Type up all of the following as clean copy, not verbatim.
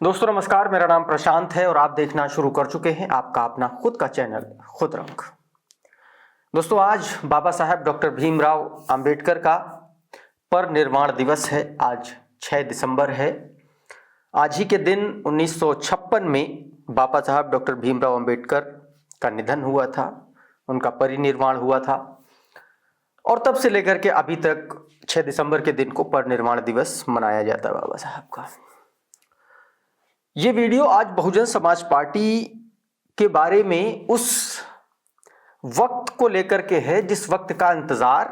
दोस्तों नमस्कार, मेरा नाम प्रशांत है और आप देखना शुरू कर चुके हैं आपका अपना खुद का चैनल खुद रंग। दोस्तों आज बाबा साहब डॉक्टर भीमराव अंबेडकर का परिनिर्वाण दिवस है। आज 6 दिसंबर है। आज ही के दिन 1956 में बाबा साहब डॉक्टर भीमराव अंबेडकर का निधन हुआ था, उनका परिनिर्वाण हुआ था और तब से लेकर के अभी तक 6 दिसंबर के दिन को परिनिर्वाण दिवस मनाया जाता है बाबा साहब का। ये वीडियो आज बहुजन समाज पार्टी के बारे में उस वक्त को लेकर के है जिस वक्त का इंतजार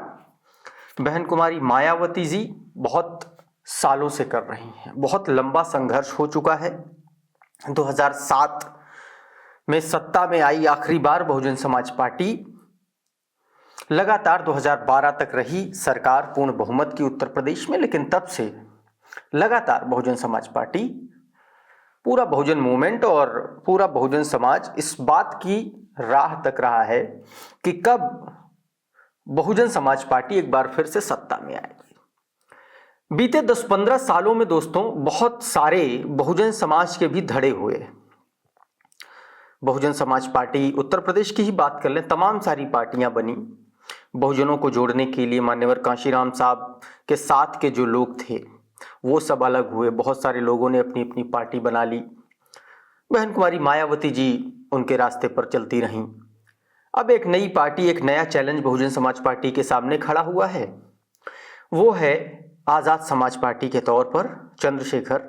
बहन कुमारी मायावती जी बहुत सालों से कर रही हैं। बहुत लंबा संघर्ष हो चुका है। 2007 में सत्ता में आई आखिरी बार बहुजन समाज पार्टी, लगातार 2012 तक रही सरकार पूर्ण बहुमत की उत्तर प्रदेश में, लेकिन तब से लगातार बहुजन समाज पार्टी, पूरा बहुजन मूवमेंट और पूरा बहुजन समाज इस बात की राह तक रहा है कि कब बहुजन समाज पार्टी एक बार फिर से सत्ता में आएगी। बीते 10-15 सालों में दोस्तों बहुत सारे बहुजन समाज के भी धड़े हुए। बहुजन समाज पार्टी उत्तर प्रदेश की ही बात कर लें, तमाम सारी पार्टियां बनी बहुजनों को जोड़ने के लिए। मान्यवर कांशीराम साहब के साथ के जो लोग थे वो सब अलग हुए, बहुत सारे लोगों ने अपनी अपनी पार्टी बना ली। बहन कुमारी मायावती जी उनके रास्ते पर चलती रहीं। अब एक नई पार्टी, एक नया चैलेंज बहुजन समाज पार्टी के सामने खड़ा हुआ है। वो है आज़ाद समाज पार्टी के तौर पर चंद्रशेखर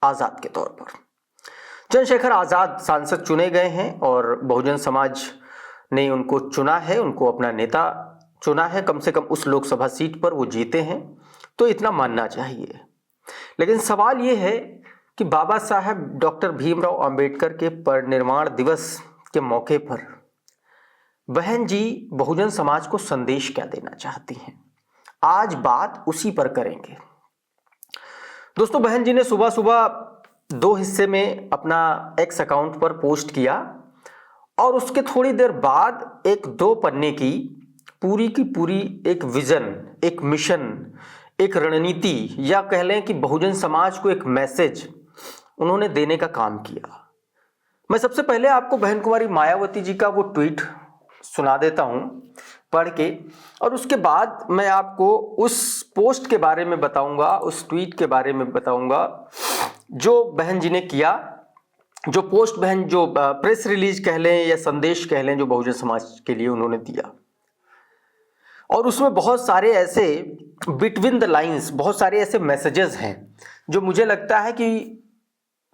आज़ाद के तौर पर। चंद्रशेखर आज़ाद सांसद चुने गए हैं और बहुजन समाज ने उनको चुना है, उनको अपना नेता चुना है। कम से कम उस लोकसभा सीट पर वो जीते हैं, तो इतना मानना चाहिए। लेकिन सवाल ये है कि बाबा साहब डॉक्टर भीमराव अंबेडकर के परिनिर्वाण दिवस के मौके पर बहन जी बहुजन समाज को संदेश क्या देना चाहती हैं। आज बात उसी पर करेंगे। दोस्तों बहन जी ने सुबह सुबह 2 हिस्से में अपना एक्स अकाउंट पर पोस्ट किया और उसके थोड़ी देर बाद एक 2 पन्ने की पूरी एक विजन, एक मिशन, एक रणनीति, या कह लें कि बहुजन समाज को एक मैसेज उन्होंने देने का काम किया। मैं सबसे पहले आपको बहन कुमारी मायावती जी का वो ट्वीट सुना देता हूं पढ़ के, और उसके बाद मैं आपको उस पोस्ट के बारे में बताऊंगा, उस ट्वीट के बारे में बताऊंगा जो बहन जी ने किया, जो पोस्ट बहन, जो प्रेस रिलीज कह लें या संदेश कह लें, जो बहुजन समाज के लिए उन्होंने दिया। और उसमें बहुत सारे ऐसे बिटवीन द लाइंस, बहुत सारे ऐसे मैसेजेस हैं जो मुझे लगता है कि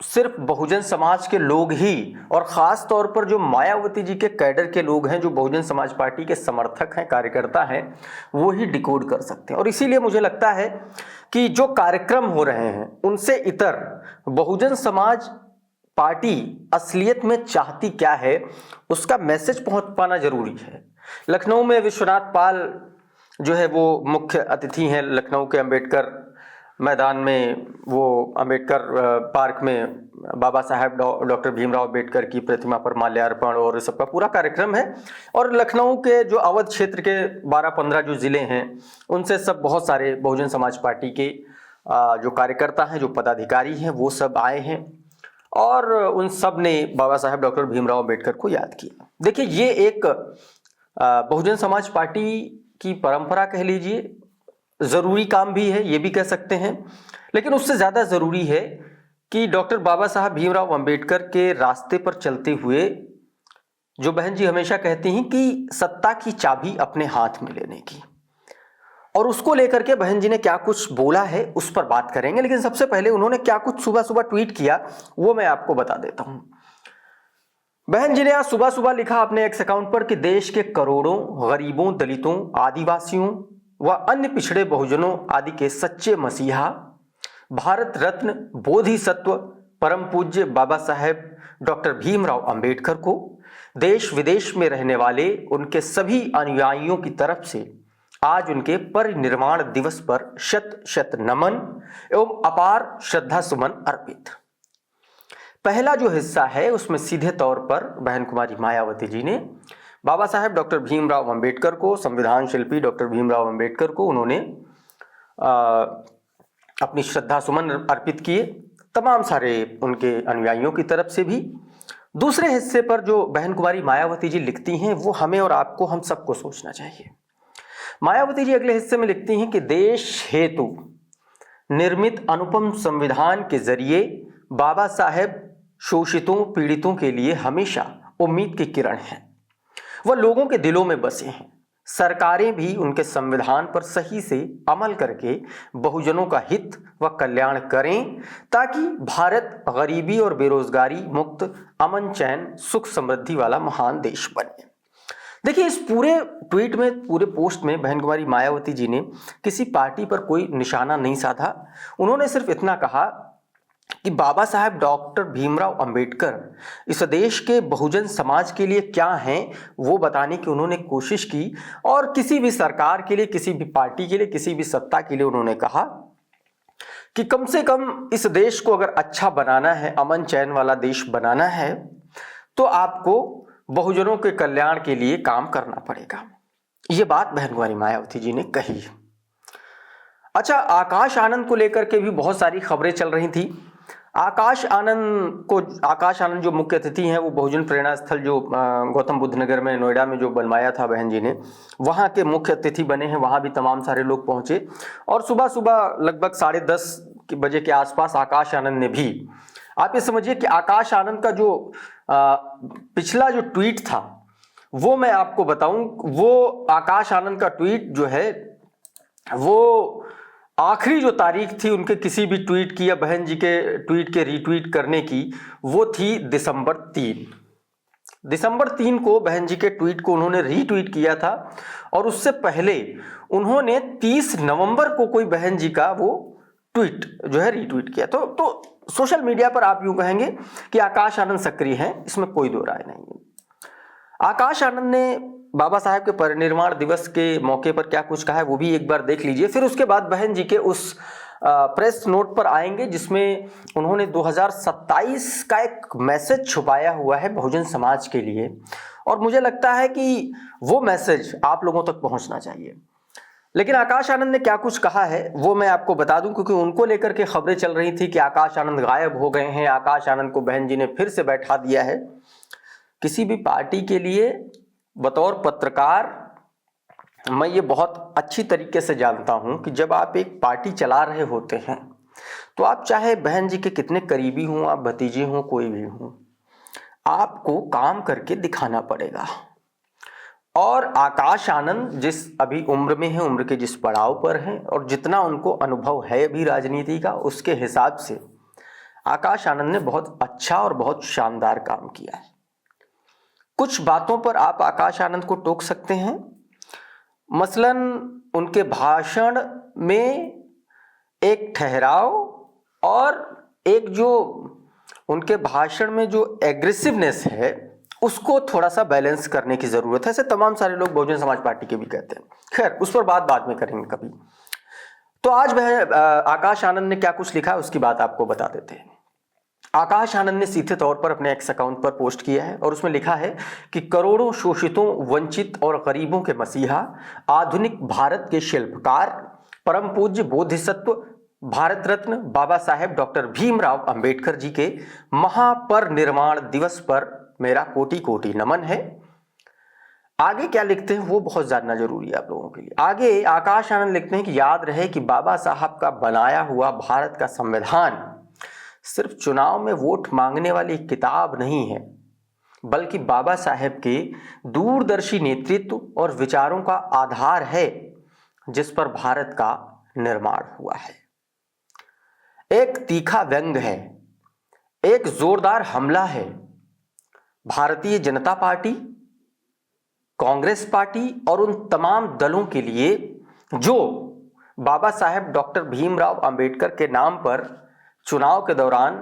सिर्फ बहुजन समाज के लोग ही, और ख़ास तौर पर जो मायावती जी के कैडर के लोग हैं, जो बहुजन समाज पार्टी के समर्थक हैं, कार्यकर्ता हैं, वो ही डिकोड कर सकते हैं। और इसीलिए मुझे लगता है कि जो कार्यक्रम हो रहे हैं उनसे इतर बहुजन समाज पार्टी असलियत में चाहती क्या है, उसका मैसेज पहुंच पाना जरूरी है। लखनऊ में विश्वनाथ पाल जो है वो मुख्य अतिथि हैं। लखनऊ के अंबेडकर मैदान में, वो अंबेडकर पार्क में बाबा साहब डॉक्टर भीमराव अंबेडकर की प्रतिमा पर माल्यार्पण और इस सबका पूरा कार्यक्रम है। और लखनऊ के जो अवध क्षेत्र के 12-15 जो ज़िले हैं उनसे सब बहुत सारे बहुजन समाज पार्टी के जो कार्यकर्ता हैं, जो पदाधिकारी हैं, वो सब आए हैं और उन सब ने बाबा साहब डॉक्टर भीमराव अंबेडकर को याद किया। देखिए, ये एक बहुजन समाज पार्टी की परंपरा कह लीजिए, ज़रूरी काम भी है, ये भी कह सकते हैं, लेकिन उससे ज़्यादा ज़रूरी है कि डॉक्टर बाबा साहब भीमराव अंबेडकर के रास्ते पर चलते हुए जो बहन जी हमेशा कहती हैं कि सत्ता की चाबी अपने हाथ में लेने की, और उसको लेकर के बहन जी ने क्या कुछ बोला है उस पर बात करेंगे। लेकिन सबसे पहले उन्होंने क्या कुछ सुबह सुबह ट्वीट किया वो मैं आपको बता देता हूं। बहन जी ने आज सुबह सुबह लिखा अपने एक्स अकाउंट पर कि देश के करोड़ों गरीबों, दलितों, आदिवासियों व अन्य पिछड़े बहुजनों आदि के सच्चे मसीहा, भारत रत्न बोधिसत्व परम पूज्य बाबा साहेब डॉक्टर भीमराव अंबेडकर को देश विदेश में रहने वाले उनके सभी अनुयायियों की तरफ से आज उनके परिनिर्वाण दिवस पर शत शत नमन एवं अपार श्रद्धा सुमन अर्पित। पहला जो हिस्सा है उसमें सीधे तौर पर बहन कुमारी मायावती जी ने बाबा साहेब डॉक्टर भीमराव अंबेडकर को, संविधान शिल्पी डॉक्टर भीमराव अंबेडकर को उन्होंने अपनी श्रद्धा सुमन अर्पित किए। तमाम सारे उनके अनुयायियों की तरफ से भी। दूसरे हिस्से पर जो बहन कुमारी मायावती जी लिखती हैं वो हमें और आपको, हम सबको सोचना चाहिए। मायावती जी अगले हिस्से में लिखती हैं कि देश हेतु निर्मित अनुपम संविधान के जरिए बाबा साहेब शोषितों पीड़ितों के लिए हमेशा उम्मीद की किरण हैं। वह लोगों के दिलों में बसे हैं। सरकारें भी उनके संविधान पर सही से अमल करके बहुजनों का हित व कल्याण करें ताकि भारत गरीबी और बेरोजगारी मुक्त, अमन चैन, सुख समृद्धि वाला महान देश बने। देखिए, इस पूरे ट्वीट में, पूरे पोस्ट में बहन कुमारी मायावती जी ने किसी पार्टी पर कोई निशाना नहीं साधा। उन्होंने सिर्फ इतना कहा कि बाबा साहेब डॉक्टर भीमराव अंबेडकर इस देश के बहुजन समाज के लिए क्या हैं वो बताने की उन्होंने कोशिश की, और किसी भी सरकार के लिए, किसी भी पार्टी के लिए, किसी भी सत्ता के लिए उन्होंने कहा कि कम से कम इस देश को अगर अच्छा बनाना है, अमन चैन वाला देश बनाना है, तो आपको बहुजनों के कल्याण के लिए काम करना पड़ेगा। ये बात बहन कुमारी मायावती जी ने कही। अच्छा, आकाश आनंद को लेकर के भी बहुत सारी खबरें चल रही थी। आकाश आनंद जो मुख्य अतिथि हैं, वो बहुजन प्रेरणा स्थल जो गौतम बुद्ध नगर में, नोएडा में जो बनवाया था बहन जी ने, वहाँ के मुख्य अतिथि बने हैं। वहाँ भी तमाम सारे लोग पहुँचे और सुबह सुबह लगभग 10:30 बजे के आसपास आकाश आनंद ने भी, आप ये समझिए कि आकाश आनंद का जो पिछला जो ट्वीट था वो मैं आपको बताऊं, वो आकाश आनंद का ट्वीट जो है वो आखिरी जो तारीख थी उनके किसी भी ट्वीट की या बहन जी के ट्वीट के रीट्वीट करने की, वो थी दिसंबर 3 को बहन जी के ट्वीट को उन्होंने रीट्वीट किया था। और उससे पहले उन्होंने 30 नवंबर को कोई बहन जी का वो ट्वीट जो है रीट्वीट किया। तो सोशल मीडिया पर आप यूं कहेंगे कि आकाश आनंद सक्रिय हैं, इसमें कोई दो राय नहीं है। आकाश आनंद ने बाबा साहेब के परिनिर्वाण दिवस के मौके पर क्या कुछ कहा है वो भी एक बार देख लीजिए। फिर उसके बाद बहन जी के उस प्रेस नोट पर आएंगे जिसमें उन्होंने 2027 का एक मैसेज छुपाया हुआ है बहुजन समाज के लिए, और मुझे लगता है कि वो मैसेज आप लोगों तक पहुंचना चाहिए। लेकिन आकाश आनंद ने क्या कुछ कहा है वो मैं आपको बता दूं, क्योंकि उनको लेकर के खबरें चल रही थी कि आकाश आनंद गायब हो गए हैं, आकाश आनंद को बहन जी ने फिर से बैठा दिया है। किसी भी पार्टी के लिए बतौर पत्रकार मैं ये बहुत अच्छी तरीके से जानता हूं कि जब आप एक पार्टी चला रहे होते हैं तो आप चाहे बहन जी के कितने करीबी हों, आप भतीजे हों, कोई भी हों, आपको काम करके दिखाना पड़ेगा। और आकाश आनंद जिस अभी उम्र में है, उम्र के जिस पड़ाव पर हैं और जितना उनको अनुभव है अभी राजनीति का, उसके हिसाब से आकाश आनंद ने बहुत अच्छा और बहुत शानदार काम किया है। कुछ बातों पर आप आकाश आनंद को टोक सकते हैं, मसलन उनके भाषण में एक ठहराव और एक जो उनके भाषण में जो एग्रेसिवनेस है उसको थोड़ा सा बैलेंस करने की जरूरत है। ऐसे तमाम सारे लोग बहुजन समाज पार्टी के भी कहते हैं। खैर, उस पर बात बाद में करेंगे कभी। तो आज वह आकाश आनंद ने क्या कुछ लिखा है उसकी बात आपको बता देते हैं। आकाश आनंद ने सीधे तौर पर अपने एक्स अकाउंट पर पोस्ट किया है और उसमें लिखा है कि करोड़ों शोषितों, वंचित और गरीबों के मसीहा, आधुनिक भारत के शिल्पकार, परम पूज्य बोधिसत्व भारत रत्न बाबा साहेब डॉक्टर भीमराव अंबेडकर जी के महापरिनिर्वाण दिवस पर मेरा कोटि कोटि नमन है। आगे क्या लिखते हैं वो बहुत जानना जरूरी है आप लोगों के लिए। आगे आकाश आनंद लिखते हैं कि याद रहे कि बाबा साहब का बनाया हुआ भारत का संविधान सिर्फ चुनाव में वोट मांगने वाली किताब नहीं है, बल्कि बाबा साहेब के दूरदर्शी नेतृत्व और विचारों का आधार है जिस पर भारत का निर्माण हुआ है। एक तीखा व्यंग है, एक जोरदार हमला है भारतीय जनता पार्टी, कांग्रेस पार्टी और उन तमाम दलों के लिए जो बाबा साहेब डॉक्टर भीमराव अंबेडकर के नाम पर चुनाव के दौरान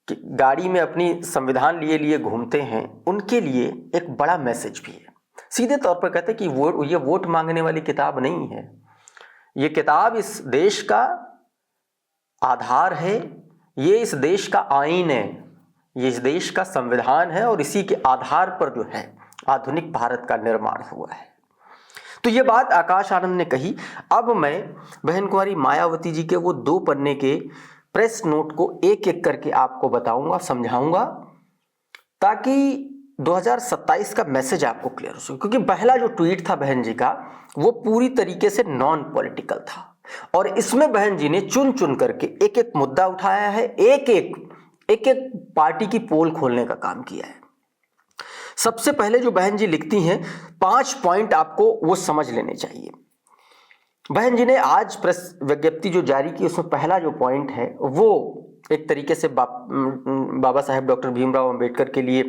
गाड़ी में अपनी संविधान लिए घूमते हैं। उनके लिए एक बड़ा मैसेज भी है। सीधे तौर पर कहते हैं कि ये वोट मांगने वाली किताब नहीं है, ये किताब इस देश का आधार है, ये इस देश का आईन है, ये इस देश का संविधान है और इसी के आधार पर जो है आधुनिक भारत का निर्माण हुआ है। तो ये बात आकाश आनंद ने कही। अब मैं बहन कुमारी मायावती जी के वो 2 पन्ने के प्रेस नोट को एक एक करके आपको बताऊंगा, समझाऊंगा, ताकि 2027 का मैसेज आपको क्लियर हो सके। क्योंकि पहला जो ट्वीट था बहन जी का वो पूरी तरीके से नॉन पॉलिटिकल था और इसमें बहन जी ने चुन चुन करके एक एक मुद्दा उठाया है, एक एक पार्टी की पोल खोलने का काम किया है। सबसे पहले जो बहन जी लिखती हैं 5 पॉइंट आपको वो समझ लेने चाहिए। बहन जी ने आज प्रेस विज्ञप्ति जो जारी की उसमें पहला जो पॉइंट है वो एक तरीके से बाबा साहेब डॉक्टर भीमराव अंबेडकर के लिए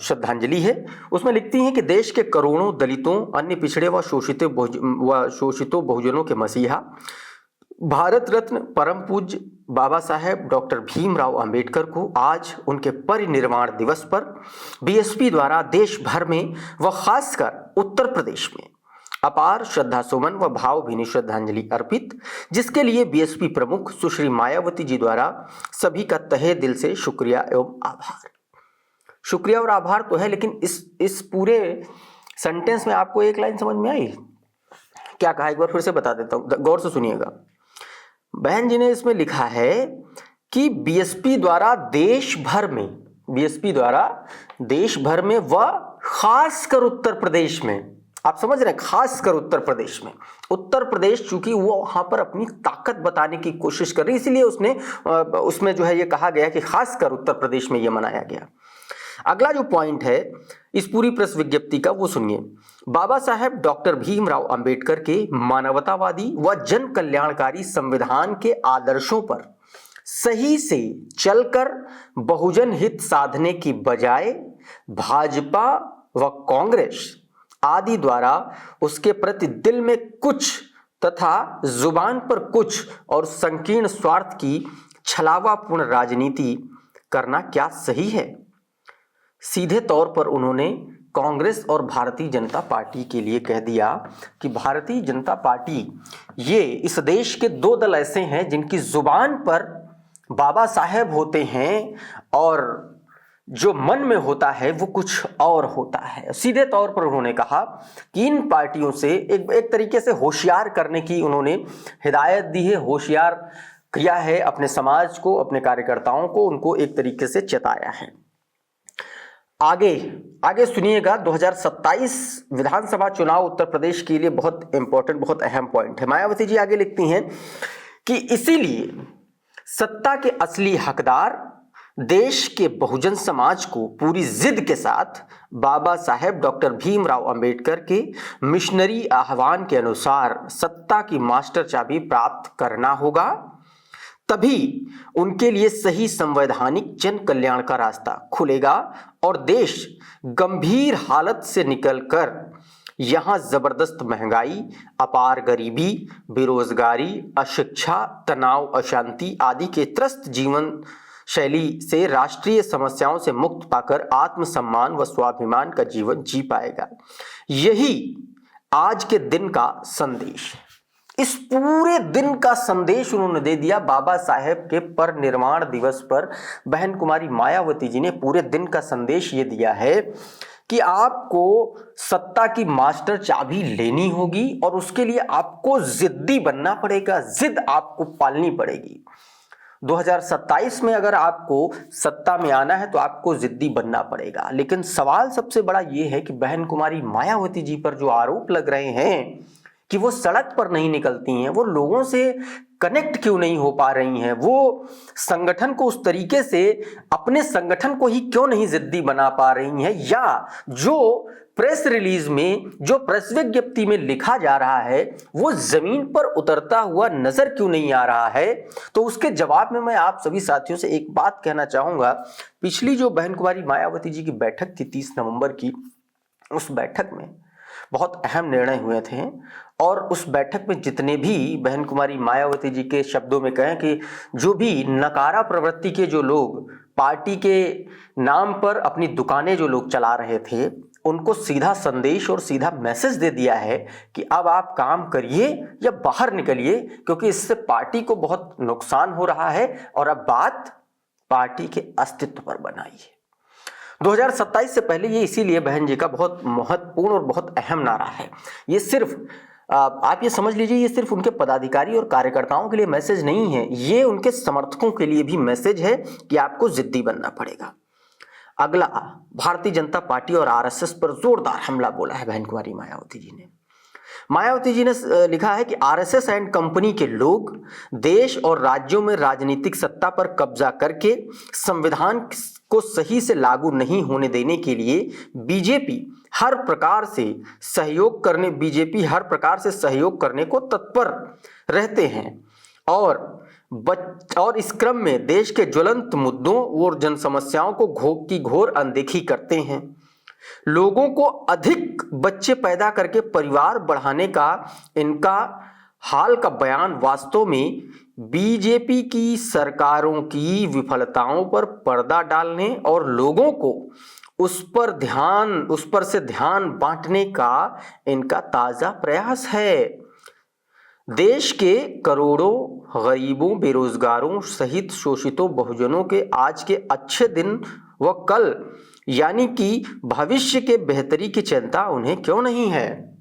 श्रद्धांजलि है। उसमें लिखती हैं कि देश के करोड़ों दलितों, अन्य पिछड़े व शोषितों बहुजनों के मसीहा भारत रत्न परम पूज्य बाबा साहेब डॉक्टर भीमराव अंबेडकर को आज उनके परिनिर्वाण दिवस पर बीएसपी द्वारा देश भर में व खासकर उत्तर प्रदेश में अपार श्रद्धा सुमन व भावभीनी श्रद्धांजलि अर्पित, जिसके लिए बीएसपी प्रमुख सुश्री मायावती जी द्वारा सभी का तहे दिल से शुक्रिया एवं आभार। शुक्रिया और आभार तो है, लेकिन इस पूरे सेंटेंस में आपको एक लाइन समझ में आई? क्या कहा, एक बार फिर से बता देता हूं, गौर से सुनिएगा। बहन जी ने इसमें लिखा है कि बीएसपी द्वारा देश भर में व खासकर उत्तर प्रदेश में, आप समझ रहे हैं, खासकर उत्तर प्रदेश में, उत्तर प्रदेश चूंकि वो वहां पर अपनी ताकत बताने की कोशिश कर रही, इसलिए उसमें जो है ये कहा गया कि खासकर उत्तर प्रदेश में ये मनाया गया। अगला जो पॉइंट है इस पूरी प्रेस विज्ञप्ति का वो सुनिए। बाबा साहेब डॉक्टर भीमराव अंबेडकर के मानवतावादी व जन कल्याणकारी संविधान के आदर्शों पर सही से चलकर बहुजन हित साधने की बजाय भाजपा व कांग्रेस आदि द्वारा उसके प्रति दिल में कुछ तथा जुबान पर कुछ और संकीर्ण स्वार्थ की छलावापूर्ण राजनीति करना क्या सही है? सीधे तौर पर उन्होंने कांग्रेस और भारतीय जनता पार्टी के लिए कह दिया कि भारतीय जनता पार्टी, ये इस देश के 2 दल ऐसे हैं जिनकी जुबान पर बाबा साहेब होते हैं और जो मन में होता है वो कुछ और होता है। सीधे तौर पर उन्होंने कहा कि इन पार्टियों से एक तरीके से होशियार करने की उन्होंने हिदायत दी है, होशियार किया है अपने समाज को, अपने कार्यकर्ताओं को, उनको एक तरीके से चेताया है। आगे सुनिएगा। 2027 विधानसभा चुनाव उत्तर प्रदेश के लिए बहुत इंपॉर्टेंट, बहुत अहम पॉइंट है। मायावती जी आगे लिखती हैं कि इसीलिए सत्ता के असली हकदार देश के बहुजन समाज को पूरी जिद के साथ बाबा साहेब डॉक्टर भीमराव अंबेडकर के मिशनरी आह्वान के अनुसार सत्ता की मास्टर चाबी प्राप्त करना होगा, तभी उनके लिए सही संवैधानिक जन कल्याण का रास्ता खुलेगा और देश गंभीर हालत से निकलकर यहां जबरदस्त महंगाई, अपार गरीबी, बेरोजगारी, अशिक्षा, तनाव, अशांति आदि के त्रस्त जीवन शैली से राष्ट्रीय समस्याओं से मुक्त पाकर आत्मसम्मान व स्वाभिमान का जीवन जी पाएगा। यही आज के दिन का संदेश। इस पूरे दिन का संदेश उन्होंने दे दिया बाबा साहेब के परिनिर्वाण दिवस पर। बहन कुमारी मायावती जी ने पूरे दिन का संदेश ये दिया है कि आपको सत्ता की मास्टर चाबी लेनी होगी और उसके लिए आपको जिद्दी बनना पड़ेगा, जिद आपको पालनी पड़ेगी। 2027 में अगर आपको सत्ता में आना है तो आपको जिद्दी बनना पड़ेगा। लेकिन सवाल सबसे बड़ा ये है कि बहन कुमारी मायावती जी पर जो आरोप लग रहे हैं कि वो सड़क पर नहीं निकलती हैं, वो लोगों से कनेक्ट क्यों नहीं हो पा रही हैं, वो संगठन को उस तरीके से अपने संगठन को ही क्यों नहीं जिद्दी बना पा रही हैं, या जो प्रेस रिलीज में, जो प्रेस विज्ञप्ति में लिखा जा रहा है वो जमीन पर उतरता हुआ नजर क्यों नहीं आ रहा है। तो उसके जवाब में मैं आप सभी साथियों से एक बात कहना चाहूंगा। पिछली जो बहन कुमारी मायावती जी की बैठक थी 30 नवंबर की, उस बैठक में बहुत अहम निर्णय हुए थे और उस बैठक में जितने भी बहन कुमारी मायावती जी के शब्दों में कहें कि जो भी नकारा प्रवृत्ति के जो लोग पार्टी के नाम पर अपनी दुकानें जो लोग चला रहे थे, उनको सीधा संदेश और सीधा मैसेज दे दिया है कि अब आप काम करिए या बाहर निकलिए, क्योंकि इससे पार्टी को बहुत नुकसान हो रहा है और अब बात पार्टी के अस्तित्व पर बनाइए। 2027 से पहले ये इसीलिए बहन जी का बहुत महत्वपूर्ण और बहुत अहम नारा है। ये सिर्फ आप ये समझ लीजिए, ये सिर्फ उनके पदाधिकारी और कार्यकर्ताओं के लिए मैसेज नहीं है, ये उनके समर्थकों के लिए भी मैसेज है कि आपको जिद्दी बनना पड़ेगा। अगला, भारतीय जनता पार्टी और आरएसएस पर जोरदार हमला बोला है बहन कुमारी मायावती जी ने। मायावती जी ने लिखा है कि आरएसएस एंड कंपनी के लोग देश और राज्यों में राजनीतिक सत्ता पर कब्जा करके संविधान को सही से लागू नहीं होने देने के लिए बीजेपी हर प्रकार से सहयोग करने को तत्पर रहते हैं और इस क्रम में देश के ज्वलंत मुद्दों और जन समस्याओं की घोर अनदेखी करते हैं। लोगों को अधिक बच्चे पैदा करके परिवार बढ़ाने का इनका हाल का बयान वास्तव में बीजेपी की सरकारों की विफलताओं पर पर्दा डालने और लोगों को उस पर से ध्यान बांटने का इनका ताजा प्रयास है। देश के करोड़ों गरीबों, बेरोजगारों सहित शोषितों बहुजनों के आज के अच्छे दिन व कल यानी कि भविष्य के बेहतरी की चिंता उन्हें क्यों नहीं है।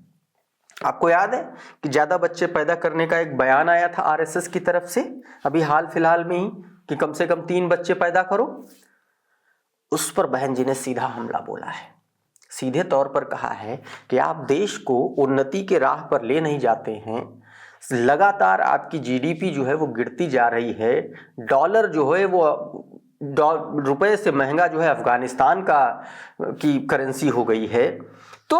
आपको याद है कि ज्यादा बच्चे पैदा करने का एक बयान आया था आरएसएस की तरफ से अभी हाल फिलहाल में ही कि कम से कम 3 बच्चे पैदा करो। उस पर बहन जी ने सीधा हमला बोला है, सीधे तौर पर कहा है कि आप देश को उन्नति के राह पर ले नहीं जाते हैं। लगातार आपकी जीडीपी जो है वो गिरती जा रही है। डॉलर जो है वो रुपए से महंगा जो है अफगानिस्तान की करेंसी हो गई है। तो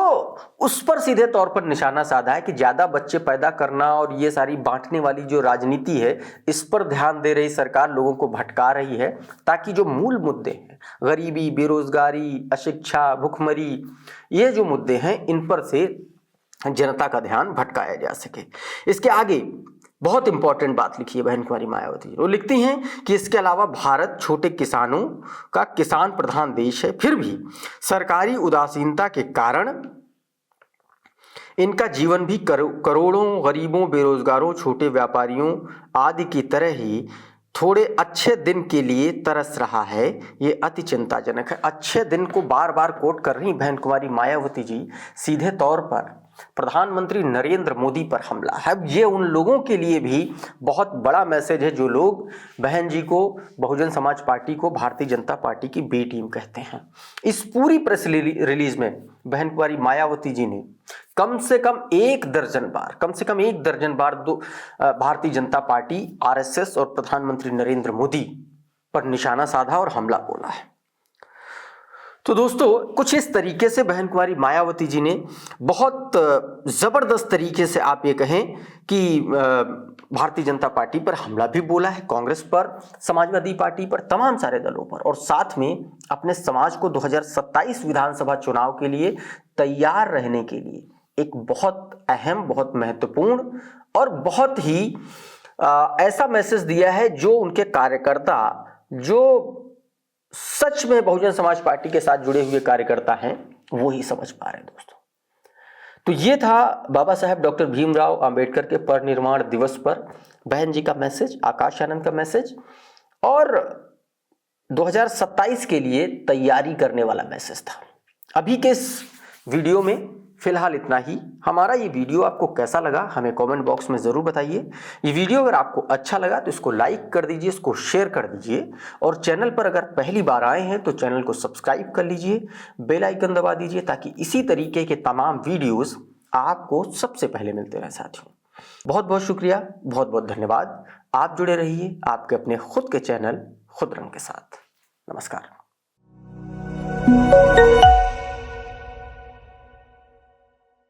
उस पर सीधे तौर पर निशाना साधा है कि ज्यादा बच्चे पैदा करना और ये सारी बांटने वाली जो राजनीति है इस पर ध्यान दे रही सरकार लोगों को भटका रही है, ताकि जो मूल मुद्दे हैं गरीबी, बेरोजगारी, अशिक्षा, भुखमरी, ये जो मुद्दे हैं इन पर से जनता का ध्यान भटकाया जा सके। इसके आगे बहुत इंपॉर्टेंट बात लिखी है बहन कुमारी मायावती। वो लिखती हैं कि इसके अलावा भारत छोटे किसानों का किसान प्रधान देश है, फिर भी सरकारी उदासीनता के कारण इनका जीवन भी करोड़ों गरीबों, बेरोजगारों, छोटे व्यापारियों आदि की तरह ही थोड़े अच्छे दिन के लिए तरस रहा है। ये अति चिंताजनक है। अच्छे दिन को बार बार कोट कर रही बहन कुमारी मायावती जी, सीधे तौर पर प्रधानमंत्री नरेंद्र मोदी पर हमला है। ये उन लोगों के लिए भी बहुत बड़ा मैसेज है जो लोग बहन जी को, बहुजन समाज पार्टी को भारतीय जनता पार्टी की बी टीम कहते हैं। इस पूरी प्रेस रिलीज में बहन कुमारी मायावती जी ने कम से कम एक दर्जन बार भारतीय जनता पार्टी, आरएसएस और प्रधानमंत्री नरेंद्र मोदी पर निशाना साधा और हमला बोला है। तो दोस्तों, कुछ इस तरीके से बहन कुमारी मायावती जी ने बहुत जबरदस्त तरीके से आप ये कहें कि भारतीय जनता पार्टी पर हमला भी बोला है, कांग्रेस पर, समाजवादी पार्टी पर, तमाम सारे दलों पर, और साथ में अपने समाज को 2027 विधानसभा चुनाव के लिए तैयार रहने के लिए एक बहुत अहम, बहुत महत्वपूर्ण और बहुत ही ऐसा मैसेज दिया है जो उनके कार्यकर्ता, जो सच में बहुजन समाज पार्टी के साथ जुड़े हुए कार्यकर्ता हैं, वो ही समझ पा रहे हैं दोस्तों। तो ये था बाबा साहेब डॉक्टर भीमराव अंबेडकर के परिनिर्वाण दिवस पर बहन जी का मैसेज, आकाश आनंद का मैसेज, और 2027 के लिए तैयारी करने वाला मैसेज था। अभी के इस वीडियो में फिलहाल इतना ही। हमारा ये वीडियो आपको कैसा लगा हमें कमेंट बॉक्स में ज़रूर बताइए। ये वीडियो अगर आपको अच्छा लगा तो इसको लाइक कर दीजिए, इसको शेयर कर दीजिए, और चैनल पर अगर पहली बार आए हैं तो चैनल को सब्सक्राइब कर लीजिए, बेल आइकन दबा दीजिए, ताकि इसी तरीके के तमाम वीडियोज़ आपको सबसे पहले मिलते रहे साथियों। बहुत बहुत शुक्रिया, बहुत बहुत धन्यवाद। आप जुड़े रहिए आपके अपने खुद के चैनल खुद रंग के साथ। नमस्कार।